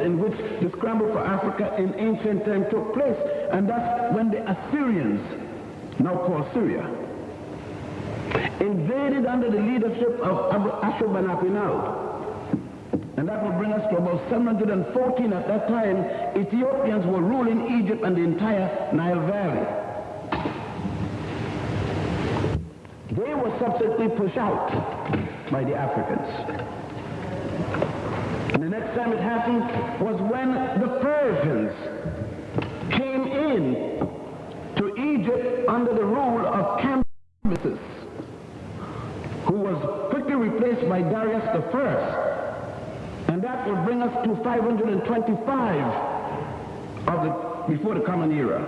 in which the scramble for Africa in ancient time took place. And that's when the Assyrians, now called Syria, invaded under the leadership of Ashurbanipal. And that will bring us to about 714. At that time, Ethiopians were ruling Egypt and the entire Nile Valley. They were subsequently pushed out by the Africans. And the next time it happened was when the Persians came in to Egypt under the rule of Cambyses, who was quickly replaced by Darius I. And that will bring us to 525 before the Common Era.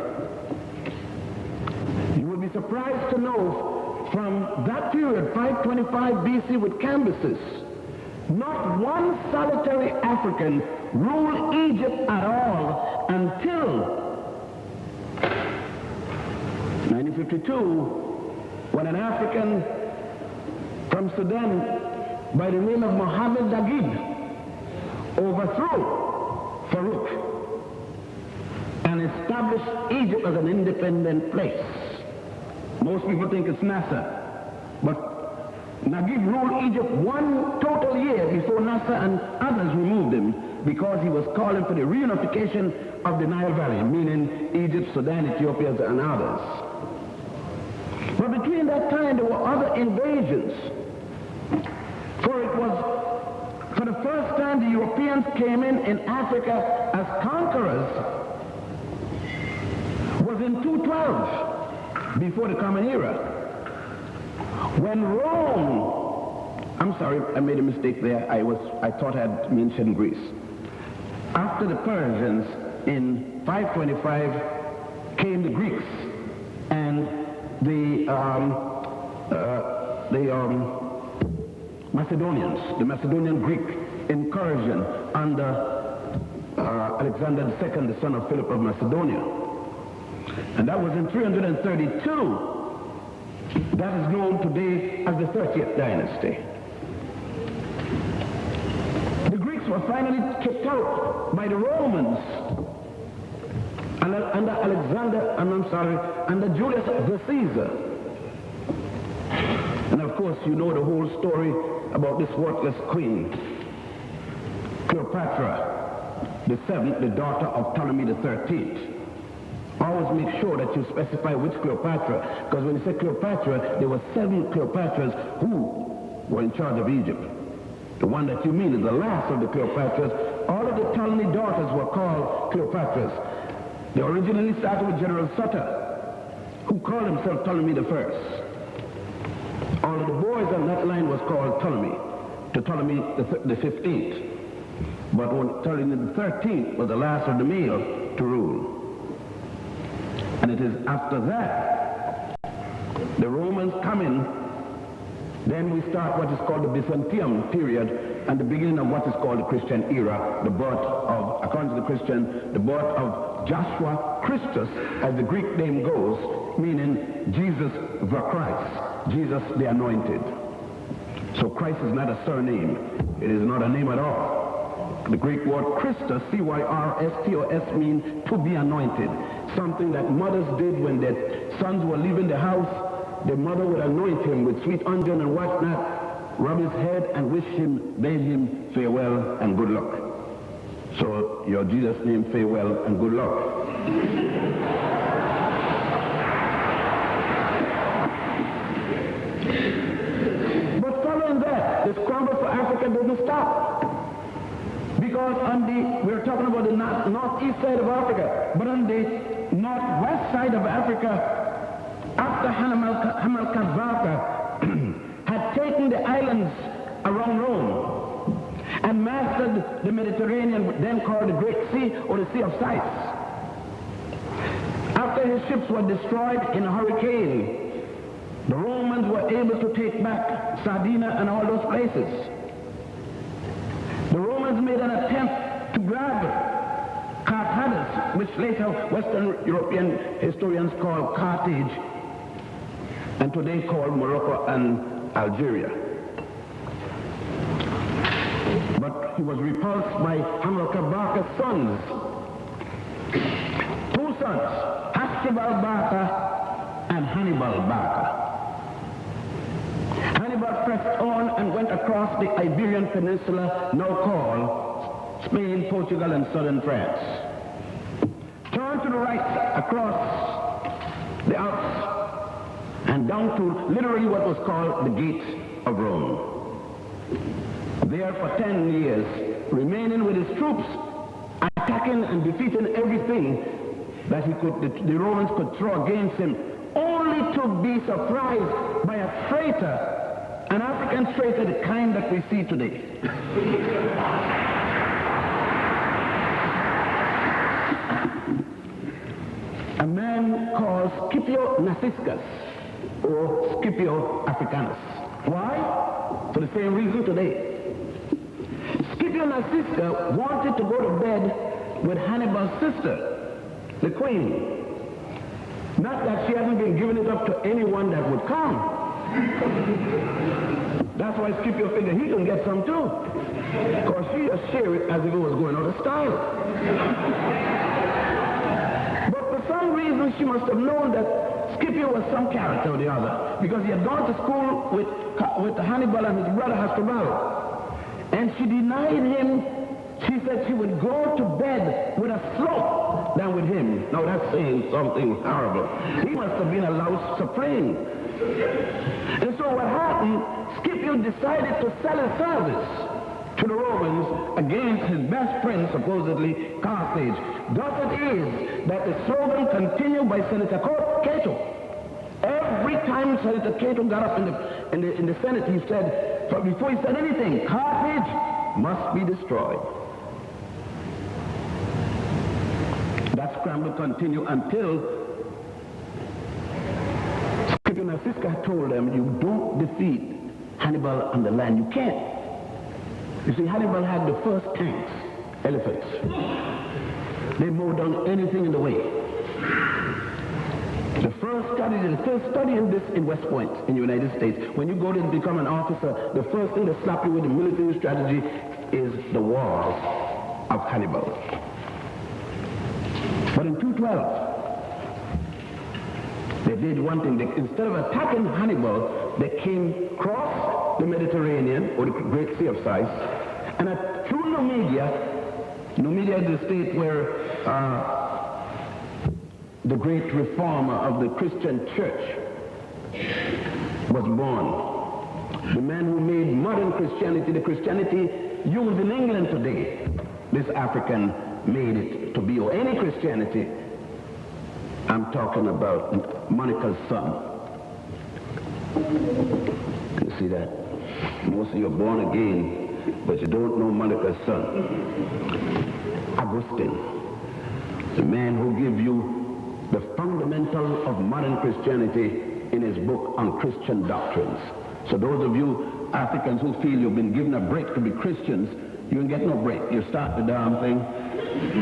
You will be surprised to know from that period, 525 BC with Cambyses, not one solitary African ruled Egypt at all until 1952, when an African from Sudan by the name of Mohammed Naguib overthrew Farouk and established Egypt as an independent place. Most people think it's Nasser, but Naguib ruled Egypt one total year before Nasser and others removed him, because he was calling for the reunification of the Nile Valley, meaning Egypt, Sudan, Ethiopia, and others. But between that time, there were other invasions. For it was for the first time the Europeans came in Africa as conquerors was in 212 before the Common Era. When Rome, I'm sorry, I made a mistake there. I thought I had mentioned Greece. After the Persians in 525 came the Greeks and the Macedonians, the Macedonian Greek incursion under Alexander II, the son of Philip of Macedonia. And that was in 332. That is known today as the 30th dynasty. The Greeks were finally kicked out by the Romans under Julius the Caesar. And of course, you know the whole story about this worthless queen, Cleopatra, the seventh, the daughter of Ptolemy the 13th. Always make sure that you specify which Cleopatra, because when you say Cleopatra, there were 7 Cleopatras who were in charge of Egypt. The one that you mean is the last of the Cleopatras. All of the Ptolemy daughters were called Cleopatras. They originally started with General Sutter, who called himself Ptolemy the First. All of the boys on that line was called Ptolemy, to Ptolemy the 15th. But when Ptolemy the 13th was the last of the male to rule. And it is after that, the Romans come in, then we start what is called the Byzantium period and the beginning of what is called the Christian era, the birth of, according to the Christian, the birth of Joshua Christus, as the Greek name goes, meaning Jesus the Christ, Jesus the Anointed. So Christ is not a surname. It is not a name at all. The Greek word Christus, C-Y-R-S-T-O-S, means to be anointed. Something that mothers did when their sons were leaving the house. The mother would anoint him with sweet unguent and whatnot, rub his head and wish him, bade him farewell and good luck. So your Jesus name, farewell and good luck. But following that, the scramble for Africa didn't stop. Because we're talking about the northeast side of Africa, but on the northwest side of Africa, after Hamilcar Barca had taken the islands around Rome and mastered the Mediterranean, then called the Great Sea or the Sea of Sights. After his ships were destroyed in a hurricane, the Romans were able to take back Sardinia and all those places. The Romans made an attempt to grab Carthage, which later Western European historians call Carthage, and today called Morocco and Algeria. But he was repulsed by Hamilcar Barca's sons. Two sons, Hasdrubal Barca and Hannibal Barca. Hannibal pressed on and went across the Iberian Peninsula, now called Spain, Portugal, and southern France. Turned to the right across the Alps and down to literally what was called the Gate of Rome. There for 10 years, remaining with his troops, attacking and defeating everything that the Romans could throw against him, only to be surprised by a traitor, an African traitor, the kind that we see today. A man called Scipio Nausicaa, or Scipio Africanus. Why? For the same reason today. Scipio Nausicaa wanted to go to bed with Hannibal's sister, the queen. Not that she hasn't been giving it up to anyone that would come. That's why Scipio figured he can get some too. Because she just shared it as if it was going out of style. But for some reason she must have known that Scipio was some character or the other, because he had gone to school with Hannibal and his brother Hasdrubal. And she denied him. She said she would go to bed with a slope than with him. Now that's saying something horrible. He must have been a louse supreme. And so what happened, Scipio decided to sell his service to the Romans against his best friend, supposedly, Carthage. Thus it is that the slogan continued by Senator Cato. Every time Senator Cato got up in the Senate, he said, before he said anything, Carthage must be destroyed. That scramble continued until Scipio Nausicaa told them, you don't defeat Hannibal on the land. You can't. You see, Hannibal had the first tanks, elephants. They mowed down anything in the way. The first studying this in West Point in the United States. When you go to become an officer, the first thing they slap you with the military strategy is the wars of Hannibal. But in 212, they did one thing. Instead of attacking Hannibal, they came across the Mediterranean, or the Great Sea of Sice, and through Numidia is the state where the great reformer of the Christian church was born. The man who made modern Christianity, the Christianity used in England today, this African made it to be, or any Christianity. I'm talking about Monica's son. You see that? Most of you are born again, but you don't know Monica's son. Augustine, the man who gave you the fundamental of modern Christianity in his book on Christian doctrines. So those of you Africans who feel you've been given a break to be Christians, you ain't get no break. You start the damn thing,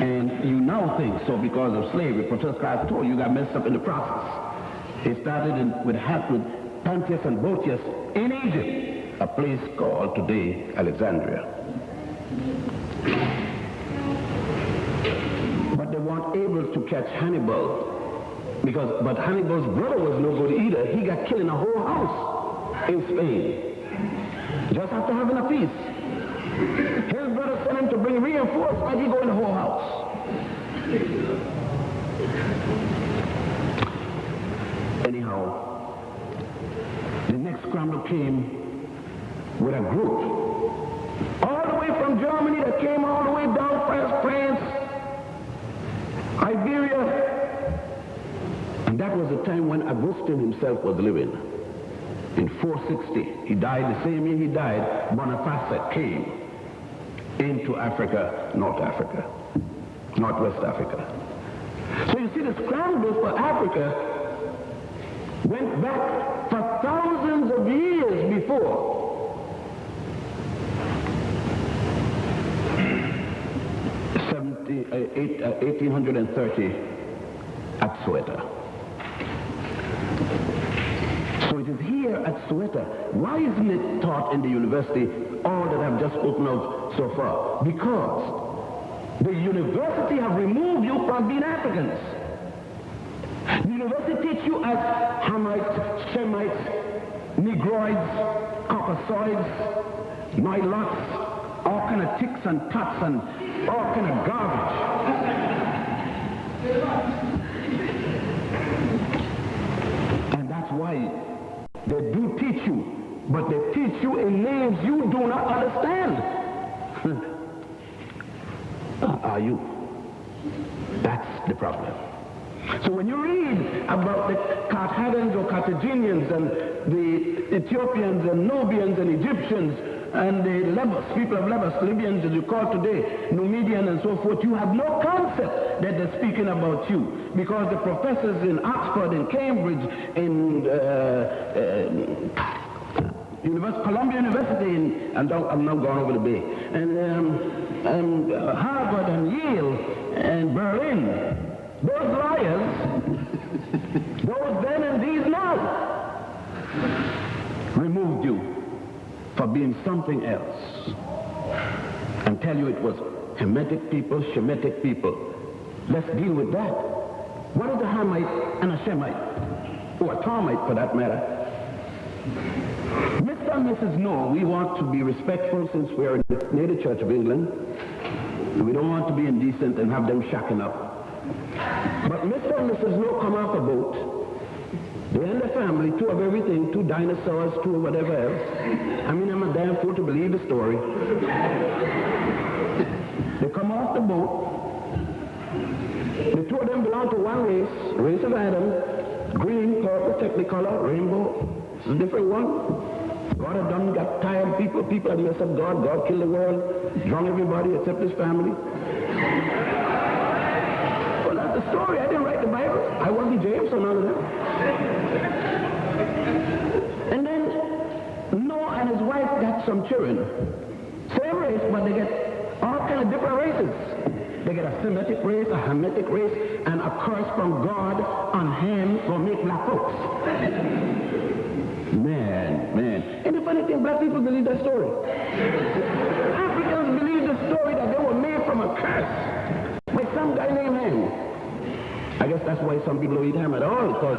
and you now think so because of slavery. Professor Christ told you got messed up in the process. It started with Pontius and Boetius in Egypt, a place called today Alexandria. But they weren't able to catch Hannibal, but Hannibal's brother was no good either. He got killed in a whole house in Spain, just after having a feast. His brother sent him to bring reinforcements. He go in the whole house. Anyhow, the next scramble came with a group all the way from Germany that came all the way down France, Iberia. And that was the time when Augustine himself was living. In 460, he died the same year he died. Boniface came into Africa, Northwest Africa. So you see, the scrambles for Africa went back for thousands of years before. '1830 at Soweto. So it is here at Soweto. Why isn't it taught in the university all that I've just spoken of so far. Because the university have removed you from being Africans. The university teach you as Hamites, Shemites, Negroids, Caucasoids, Nilots, all kind of ticks and tots and all kind of garbage. And that's why they do teach you, but they teach you in names you do not understand. Are you? That's the problem. So when you read about the Carthaginians or Carthaginians and the Ethiopians and Nubians and Egyptians and the Lebus, people of Lebus, Libyans as you call today, Numidian and so forth, you have no concept that they're speaking about you, because the professors in Oxford and Cambridge, in Columbia University, and I'm now going over the bay, and Harvard and Yale and Berlin, those liars, those then and these now, removed you for being something else and tell you it was Hamitic people, Shemitic people. Let's deal with that. What is a Hamite and a Shemite? Or a Tomite for that matter? Mr. and Mrs. No, we want to be respectful since we are near the Church of England. We don't want to be indecent and have them shacking up. But Mr. and Mrs. No come off a boat. They and the family, two of everything, two dinosaurs, two of whatever else. I mean, I'm a damn fool to believe the story. They come off the boat. The two of them belong to one race, race of Adam, green, purple, technicolor, rainbow. It's a different one. God had done, got tired people. People had messed up God. God killed the world, drunk everybody except his family. Well, that's the story. I didn't write the Bible. I wasn't James or none of them. And then Noah and his wife got some children. Same race, but they get all kind of different races. They get a Semitic race, a Hamitic race, and a curse from God on Ham for make black folks. Man. And the funny thing, black people believe that story. Africans believe the story that they were made from a curse by some guy named Ham. I guess that's why some people don't eat ham at all, because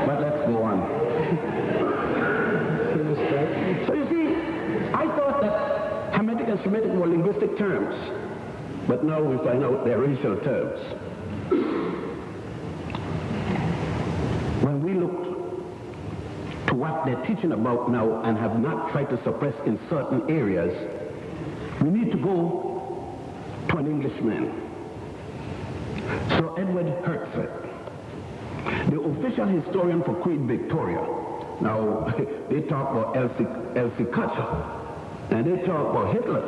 but let's go on. So you see, I thought that Hamitic and Shemitic were linguistic terms, but now we find out they're racial terms. When we look to what they're teaching about now and have not tried to suppress in certain areas, we need to go to an Englishman, Sir Edward Hertford, the official historian for Queen Victoria. Now, they talk about Elsie Cutcher, and they talk about Hitler.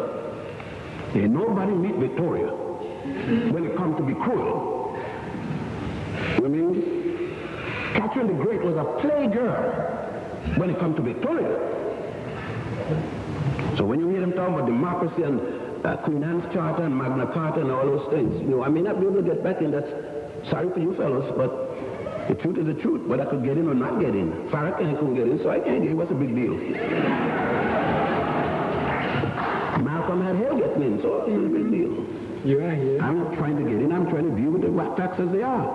Ain't nobody meet Victoria when it comes to be cruel. I mean, Catherine the Great was a playgirl when it comes to Victoria. So when you hear them talk about democracy and Queen Anne's Charter and Magna Carta and all those things, you know, I may not be able to get back in. That's sorry for you fellows, but the truth is the truth. But I could get in or not get in. Farrakhan couldn't get in, so I can't get in. What's the big deal? Malcolm had hell getting in, so it's a big deal. You are here. I'm not trying to get in. I'm trying to view the facts as they are.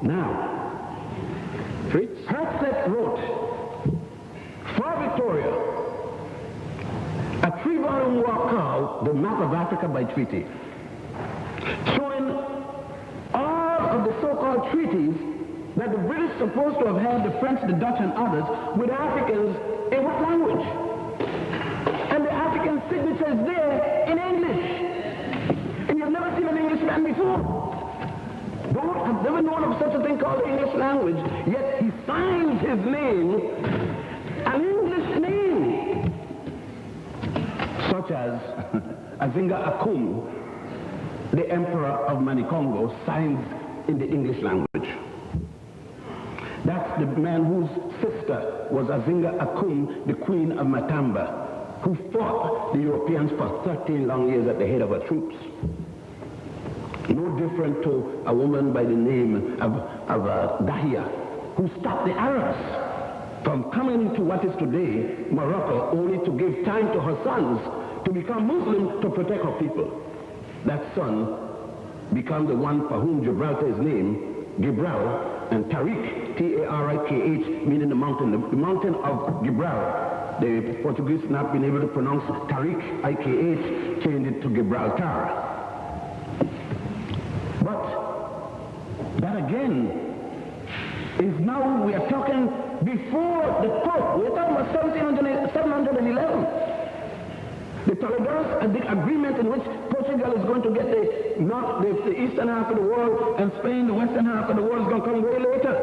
Now, Hertzett wrote for Victoria a 3-volume work called The Map of Africa by Treaty, showing all of the so-called treaties that the British supposed to have had, the French, the Dutch, and others, with Africans in what language? And the African signature is there in English. And you've never seen an Englishman before. I've never known of such a thing called the English language, yet he signs his name, an English name, such as Azinga Akum, the Emperor of Manikongo, signs in the English language. That's the man whose sister was Azinga Akum, the Queen of Matamba, who fought the Europeans for 13 long years at the head of her troops. No different to a woman by the name of Dahia, who stopped the Arabs from coming to what is today Morocco, only to give time to her sons to become Muslim to protect her people. That son became the one for whom Gibraltar is named, Gibral, and Tariq, T-A-R-I-K-H, meaning the mountain of Gibral. The Portuguese not been able to pronounce Tariq, I-K-H, changed it to Gibraltar. But that again is now, we are talking before the Pope. We're talking about 711. The Toledo agreement in which Portugal is going to get the eastern half of the world, and Spain, the western half of the world, is going to come way later.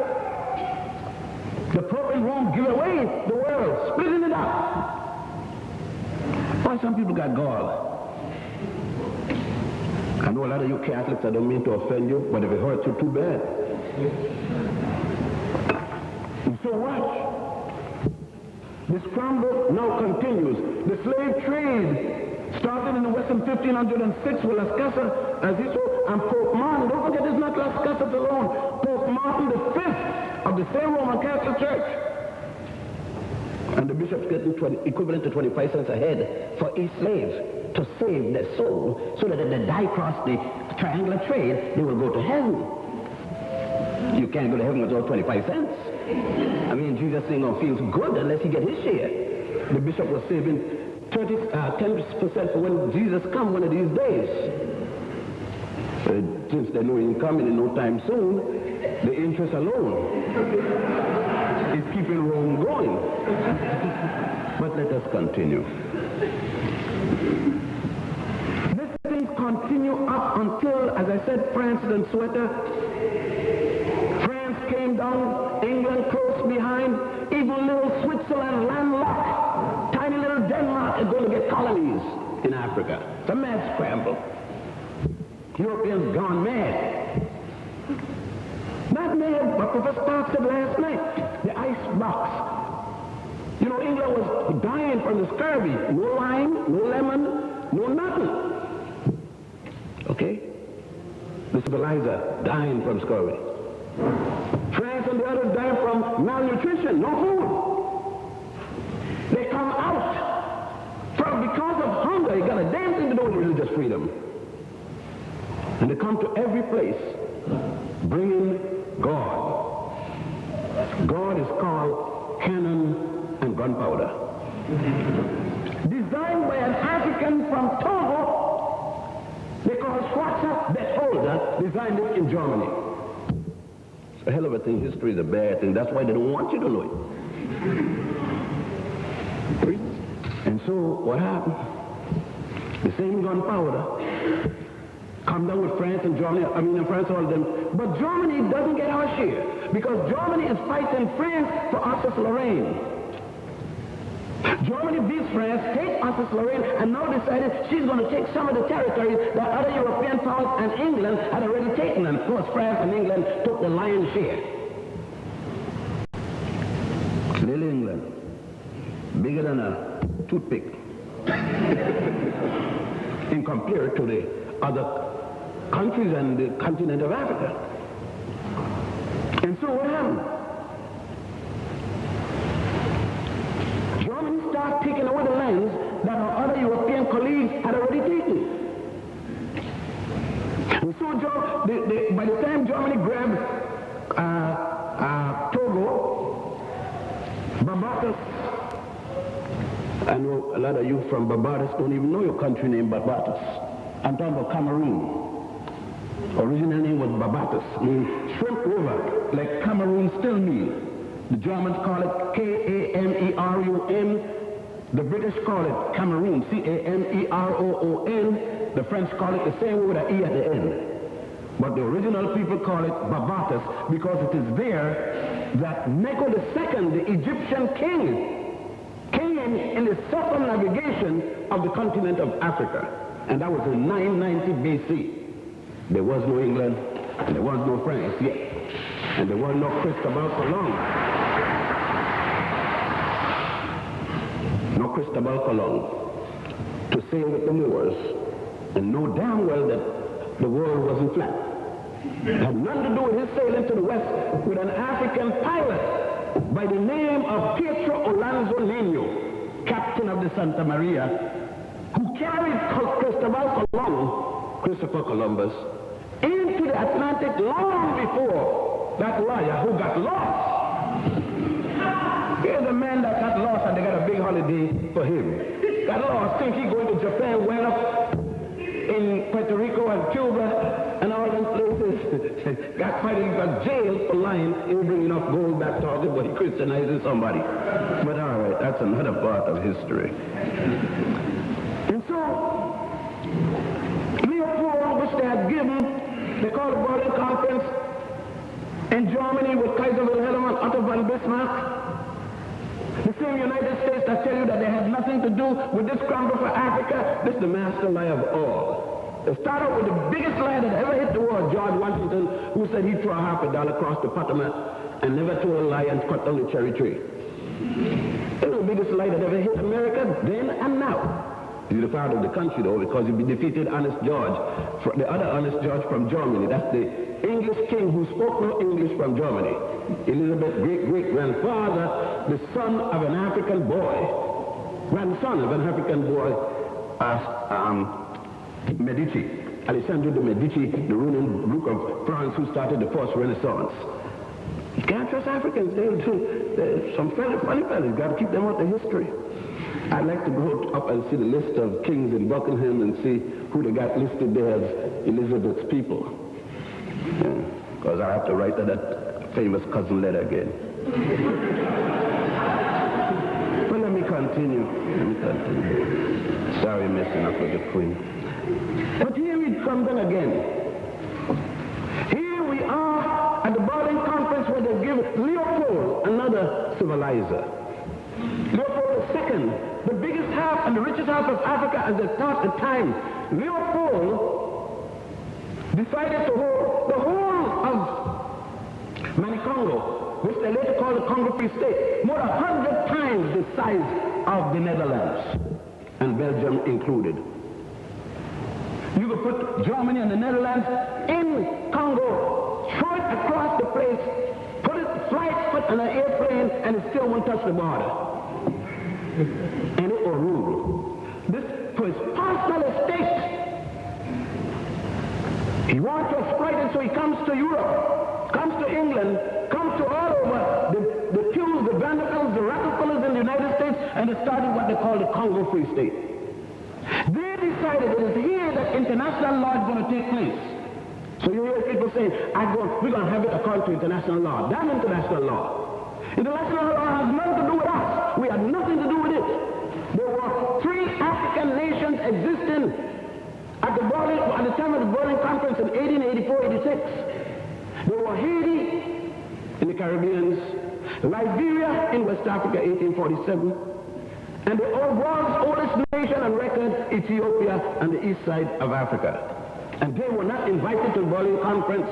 The Pope in Rome give away the world, splitting it up. Why some people got gall? I know a lot of you Catholics, I don't mean to offend you, but if it hurts you, too bad. And so watch. The scramble now continues. The slave trade started in the West in 1506 with Las Casas, Azizo, and Pope Martin. Don't forget, it's not Las Casas alone. Pope Martin V of the same Roman Catholic Church. And the bishops getting equivalent to 25 cents a head for each slave to save their soul, so that if they die across the triangular trade, they will go to heaven. You can't go to heaven without 25 cents. I mean, Jesus ain't gonna feel good unless he get his share. The bishop was saving 10% for when Jesus come one of these days. Since they know he ain't coming in no time soon, the interest alone is keeping Rome going. But let us continue. These things continue up until, as I said, France and Sweater. France came down, England close behind, even little Switzerland landlocked, tiny little Denmark is going to get colonies in Africa. It's a mad scramble. Europeans gone mad. Not mad, but Professor Park said last night, the ice box. You know, England was dying from the scurvy. No lime, no lemon, no nothing. Okay? The civilizer dying from scurvy. France and the others dying from malnutrition, no food. They come out because of hunger. You got a damn thing to do with religious freedom. And they come to every place bringing God. God is called cannon and gunpowder. Designed by an African from Togo, they call Schwarzer Beholder, designed it in Germany. It's a hell of a thing. History is a bad thing. That's why they don't want you to know it. And so what happened? The same gunpowder come down with France and Germany, France, all of them. But Germany doesn't get our share because Germany is fighting France for Alsace-Lorraine. Germany beats France, takes Alsace-Lorraine, and now decided she's going to take some of the territories that other European powers and England had already taken. And of course, France and England took the lion's share. Little England, bigger than a toothpick in compared to the other countries and the continent of Africa. And so what happened? Germany started taking away the lands that our other European colleagues had already taken. And so by the time Germany grabbed Togo, Barbados, I know a lot of you from Barbados don't even know your country name, Barbados. I'm talking about Cameroon. Original name was Barbados, means shrimp river, like Cameroon still meal. The Germans call it K-A-M-E-R-U-N. The British call it Cameroon, C-A-M-E-R-O-O-N. The French call it the same way with an E at the end. But the original people call it Barbados because it is there that Necho II, the Egyptian king, came in the circumnavigation of the continent of Africa. And that was in 990 BC. There was no England, and there was no France yet. And there was no Cristobal Colon. No Cristobal Colon to sail with the Moors and know damn well that the world wasn't flat. It had nothing to do with his sailing to the west with an African pilot by the name of Pietro Alonso Nino, captain of the Santa Maria, who carried Christopher Columbus, into the Atlantic long before that lawyer who got lost. Here's a man that got lost and they got a big holiday for him. Got lost, think he going to Japan, went up in Puerto Rico and Cuba and all those places. Got fighting, got jailed for lying. He was bringing up gold back to August, but he Christianizes somebody. But all right, that's another part of history. And so, Leopold, which they had given, they called the Berlin Conference in Germany with Kaiser Wilhelm and Otto von Bismarck. The same United States that tell you that they had nothing to do with this scramble for Africa, this is the master lie of all. They started with the biggest lie that ever hit the world, George Washington, who said he'd throw $50 across the Potomac and never told a lie and cut down the cherry tree. It was the biggest lie that ever hit America then and now. He's the father of the country, though, because he defeated Honest George, the other Honest George from Germany. That's the English king who spoke no English from Germany. Elizabeth's great-great-grandfather, the son of an African boy, grandson of an African boy, Medici, Alessandro de Medici, the ruling Duke of France who started the first Renaissance. You can't trust Africans. They're some funny fellas. You got to keep them out of history. I'd like to go up and see the list of kings in Buckingham and see who they got listed there as Elizabeth's people. Because I have to write that famous cousin letter again. But let me continue. Sorry, messing up with the Queen. But here we come then again. Here we are at the Berlin Conference where they give Leopold another civilizer. Leopold II, the biggest half and the richest half of Africa as they thought at the time. Leopold decided to hold the whole of Manicongo, which they later called the Congo Free State, more than 100 times the size of the Netherlands, and Belgium included. You could put Germany and the Netherlands in Congo, throw it across the place, put it, fly it on an airplane, and it still won't touch the border. And it will rule. This for his personal estate. He wants to exploit it, so he comes to Europe, comes to England, comes to all over the Pews, the Vanderbilts, the Rockefellers in the United States, and they started what they call the Congo Free State. They decided it is here that international law is going to take place. So you hear people saying, we're going to have it according to international law. Damn international law. International law has nothing to do with us. We had nothing to do with it. There were 3 African nations existing at the time of the Berlin Conference in 1884-86. There were Haiti in the Caribbean, Liberia in West Africa, 1847, and the world's oldest nation on record, Ethiopia, on the east side of Africa. And they were not invited to the Berlin Conference.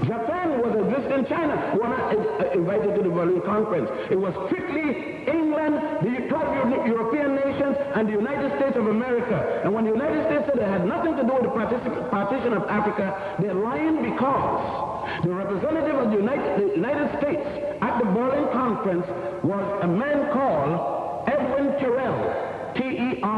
Japan was existing, China were not invited to the Berlin Conference. It was strictly England, the 12 European nations, and the United States of America. And when the United States said they had nothing to do with the partition of Africa, they're lying because the representative of the United States at the Berlin Conference was a man called Edwin Terrell, T-E-R-R-E-L-L.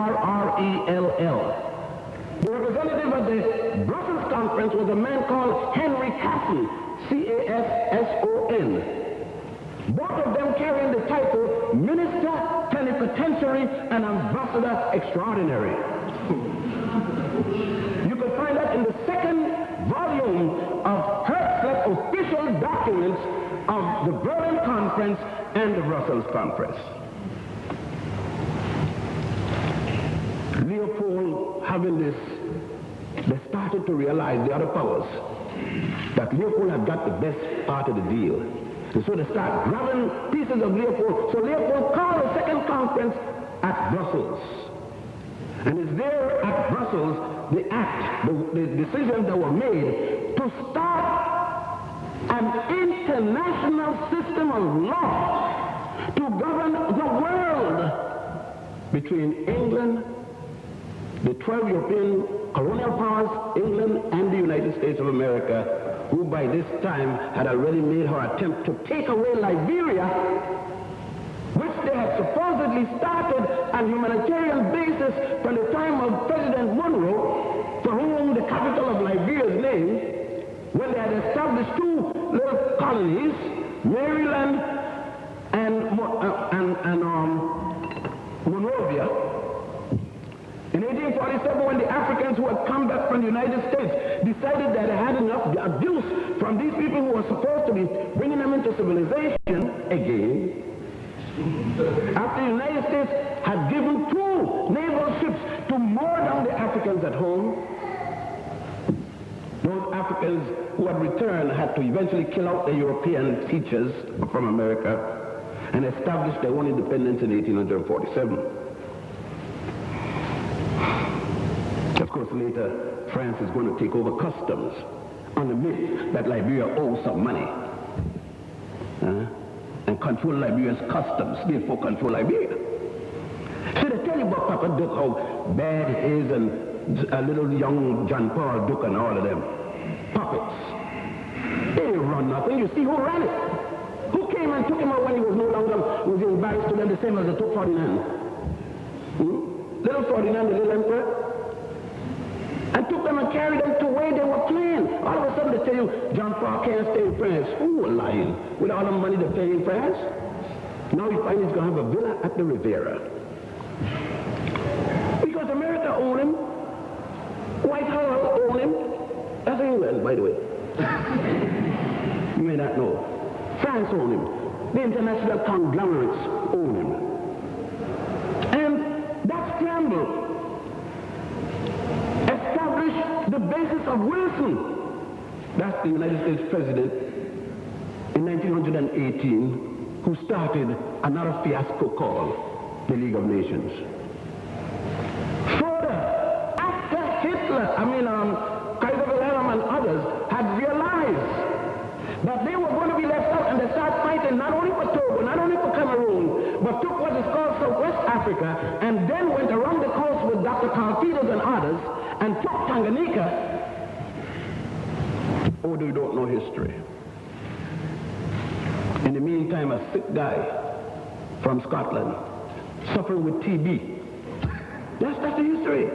The representative of the Brussels Conference was a man called Henry Casson, C-A-S-S-O-N. Both of them carrying the title Minister Plenipotentiary and Ambassador Extraordinary. You can find that in the 2nd volume of Hertzler's official documents of the Berlin Conference and the Brussels Conference. Leopold, having this, they started to realize, the other powers, that Leopold had got the best part of the deal. And so they start grabbing pieces of Leopold. So Leopold called the 2nd conference at Brussels. And it's there at Brussels, the decisions that were made to start an international system of law to govern the world between England, the the 12 European colonial powers, England and the United States of America, who by this time had already made her attempt to take away Liberia, which they had supposedly started on humanitarian basis from the time of President Monroe, for whom the capital of Liberia is named, when they had established two little colonies, Maryland and Monrovia. In 1847, when the Africans who had come back from the United States decided that they had enough abuse from these people who were supposed to be bringing them into civilization again, after the United States had given two naval ships to moor down the Africans at home, those Africans who had returned had to eventually kill out the European teachers from America and establish their own independence in 1847. Of course, later, France is going to take over customs on the myth that Liberia owes some money. And control Liberia's customs, therefore control Liberia. So they tell you about Papa Duke, how bad it is, and a little young John Paul Duke and all of them. Puppets. They didn't run nothing. You see who ran it? Who came and took him out when he was no longer was embarrassed to them the same as they took Ferdinand? Little Ferdinand, the little emperor? And took them and carried them to where they were playing. All of a sudden they tell you, John Paul can't stay in France. Who are lying? With all the money they pay in France? Now you find he's going to have a villa at the Riviera. Because America owned him. Whitehall owned him. That's England, by the way. You may not know. France owned him. The international conglomerates own him. And that scramble established the basis of Wilson. That's the United States president in 1918 who started another fiasco called the League of Nations. Further, after Hitler, Kaiser Wilhelm and others had realized that they were going to be left out, and they started fighting not only for Togo, not only for Cameroon, but took what is called Southwest Africa, and then went around the coast with Dr. Carl and others, and took Tanganyika. Oh, you don't know history. In the meantime, a sick guy from Scotland, suffering with TB. That's the history.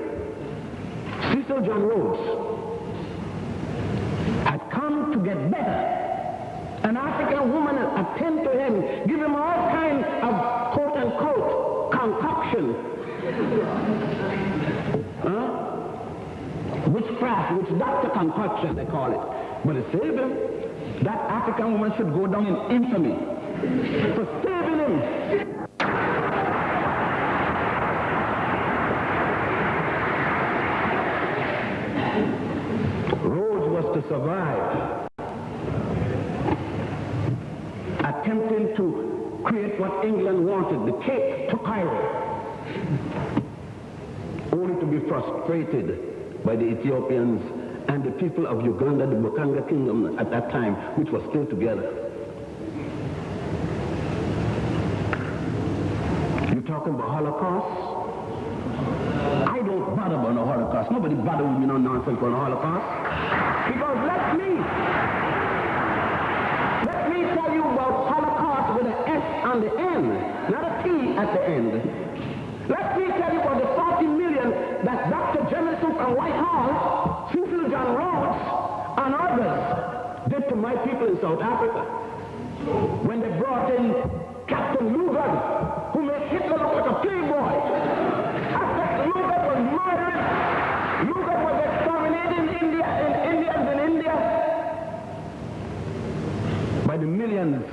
Cecil John Rhodes had come to get better. An African woman attend to him, give him all kinds of quote-unquote concoction. Witchcraft, witch doctor concoction, they call it. But it saved him. That African woman should go down in infamy for saving him. Rhodes was to survive, attempting to create what England wanted, the Cape to Cairo, only to be frustrated by the Ethiopians and the people of Uganda, the Bukanga Kingdom at that time, which was still together. You're talking about Holocaust? I don't bother about no Holocaust. Nobody bother with me no nonsense about no Holocaust. Because let me tell you about Holocaust with an S on the end, not a T at the end. Let me tell you about the 40 million that Dr. Jemison from Whitehall, Cecil John Rhodes, and others did to my people in South Africa. When they brought in Captain Lugard, who made Hitler look like a playboy. After Lugard was murdered, Lugard was exterminating Indians in India. By the millions,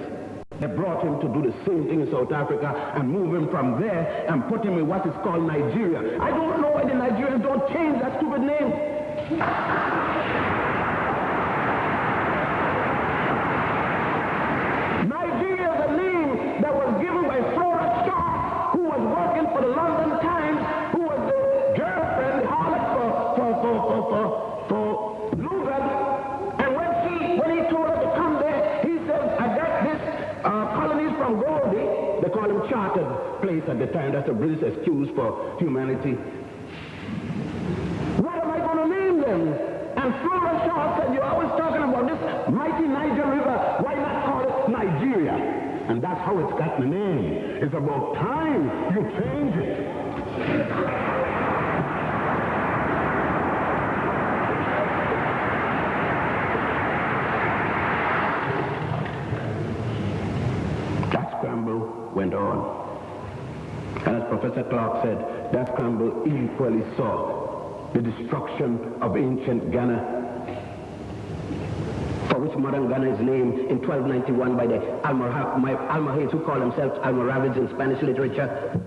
they brought him to do the same thing in South Africa and move him from there and put him in what is called Nigeria. I don't know why the Nigerians don't change that stupid name. Nigeria is a name that was given by Flora Shaw, who was working for the London Times, who was the girlfriend, the harlot for Lugard. And when he told her to come there, he said, I got this colonies from Goldie. They call him chartered place at the time. That's a British excuse for humanity. And Flora Shaw said, you're always talking about this mighty Niger River. Why not call it Nigeria? And that's how it's got the name. It's about time you change it. That scramble went on. And as Professor Clark said, that scramble equally saw the destruction of ancient Ghana, for which modern Ghana is named in 1291 by the Almohades, who call themselves Almoravids in Spanish literature.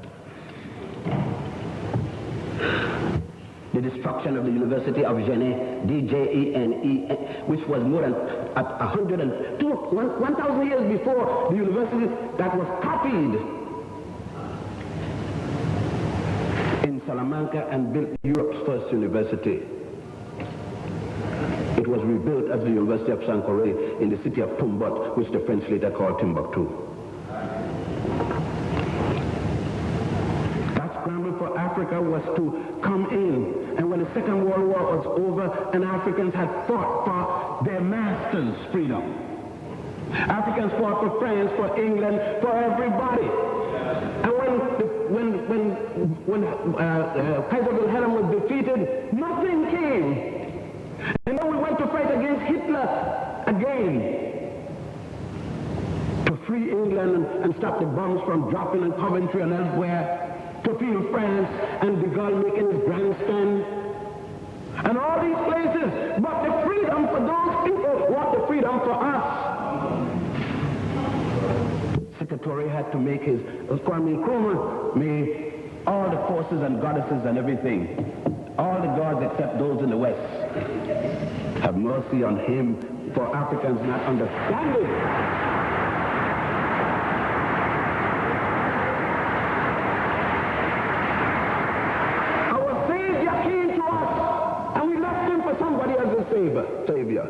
The destruction of the University of Jene, D-J-E-N-E, which was more than 1,000 years before the university that was copied in Salamanca and built Europe's first university. It was rebuilt as the University of Sankore in the city of Tumbut, which the French later called Timbuktu. That scramble for Africa was to come in, and when the Second World War was over and Africans had fought for their masters' freedom. Africans fought for France, for England, for everybody. And when Kaiser Wilhelm was defeated, nothing came. And then we went to fight against Hitler again to free England and stop the bombs from dropping in Coventry and elsewhere, to feel France and de Gaulle making his grandstand, and all these places. But the freedom for those people, what the freedom for us? Secretary had to make his, Kwame Nkrumah made all the forces and goddesses and everything, all the gods except those in the West. Have mercy on him for Africans not understanding. Our Savior came to us, and we left him for somebody else's Savior.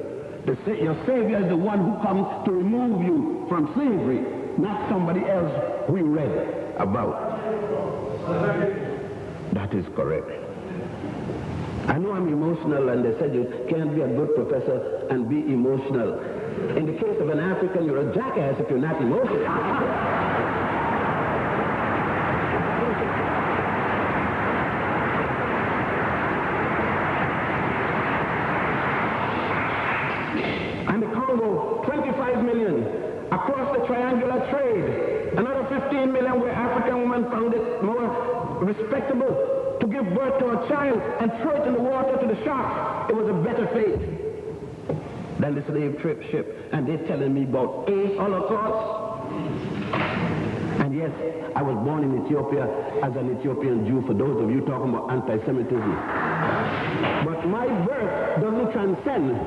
Your Savior is the one who comes to remove you from slavery, not somebody else we read about. That is correct. I know I'm emotional, and they said you can't be a good professor and be emotional. In the case of an African, you're a jackass if you're not emotional. And the Congo, 25 million. Across the triangular trade, another 15 million where African women found it more respectable to give birth to a child and throw it in the water to the sharks. It was a better fate than the slave ship. And they're telling me about 8 Holocausts. And yes, I was born in Ethiopia as an Ethiopian Jew, for those of you talking about anti-Semitism. But my birth doesn't transcend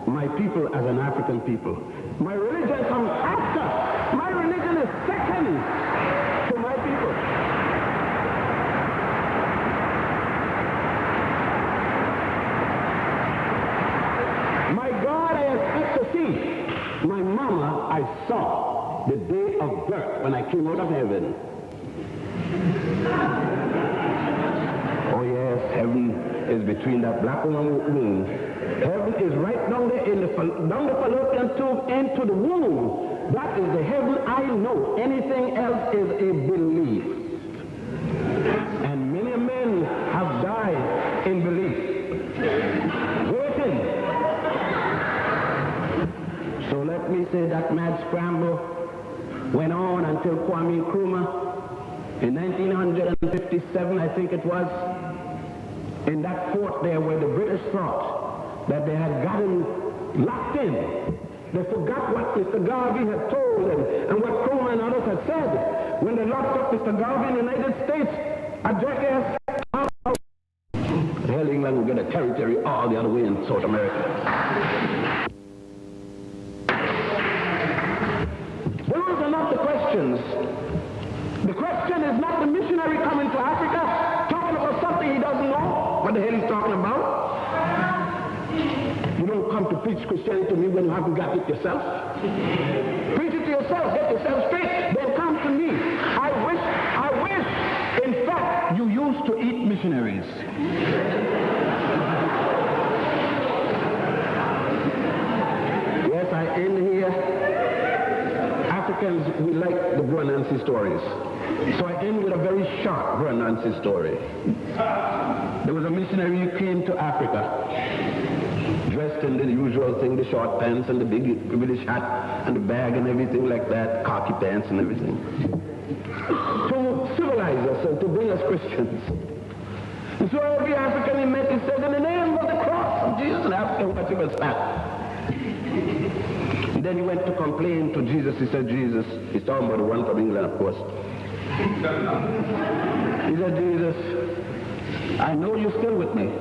my people as an African people. My religion comes after. My religion is second to my people. My God, I expect to see. My mama, I saw the day of birth when I came out of heaven. Oh yes, heaven is between that black woman's womb. Heaven is right down there down the fallopian tube into the womb. That is the heaven I know. Anything else is a belief. And many men have died in belief. Waiting. So let me say that mad scramble went on until Kwame Nkrumah in 1957, I think it was, in that fort there where the British thought that they had gotten locked in. They forgot what Mr. Garvey had told them and what Nkrumah and others had said. When they locked up Mr. Garvey in the United States, a jackass out. The hell, England will get a territory all the other way in South America. Those are not the questions. The question is not the missionary coming to Africa talking about something he doesn't know what the hell he's talking about. You don't come to preach Christianity to me when you haven't got it yourself. Preach it to yourself, get yourself straight, then come to me. I wish, in fact, you used to eat missionaries. Nancy stories. So I end with a very short Nancy story. There was a missionary who came to Africa, dressed in the usual thing, the short pants and the big British hat and the bag and everything like that, khaki pants and everything, to civilize us and to bring us Christians. And so every African he met, he said, in the name of the cross of Jesus, and African what he was fat. And then he went to complain to Jesus. He said, Jesus, he's talking about the one from England, of course. He said, Jesus, I know you're still with me.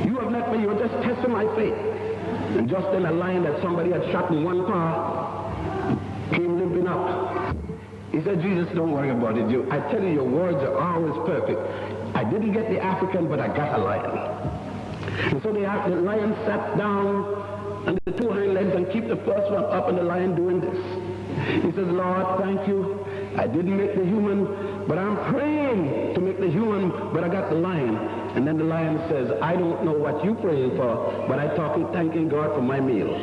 You have left me, you were just testing my faith. And just then a lion that somebody had shot in one paw came limping up. He said, Jesus, don't worry about it. I tell you, your words are always perfect. I didn't get the African, but I got a lion. And so the lion sat down on the two hind legs and keep the first one up, and the lion doing this. He says, Lord, thank you. I didn't make the human, but I'm praying to make the human, but I got the lion. And then the lion says, I don't know what you're praying for, but I'm thanking God for my meal.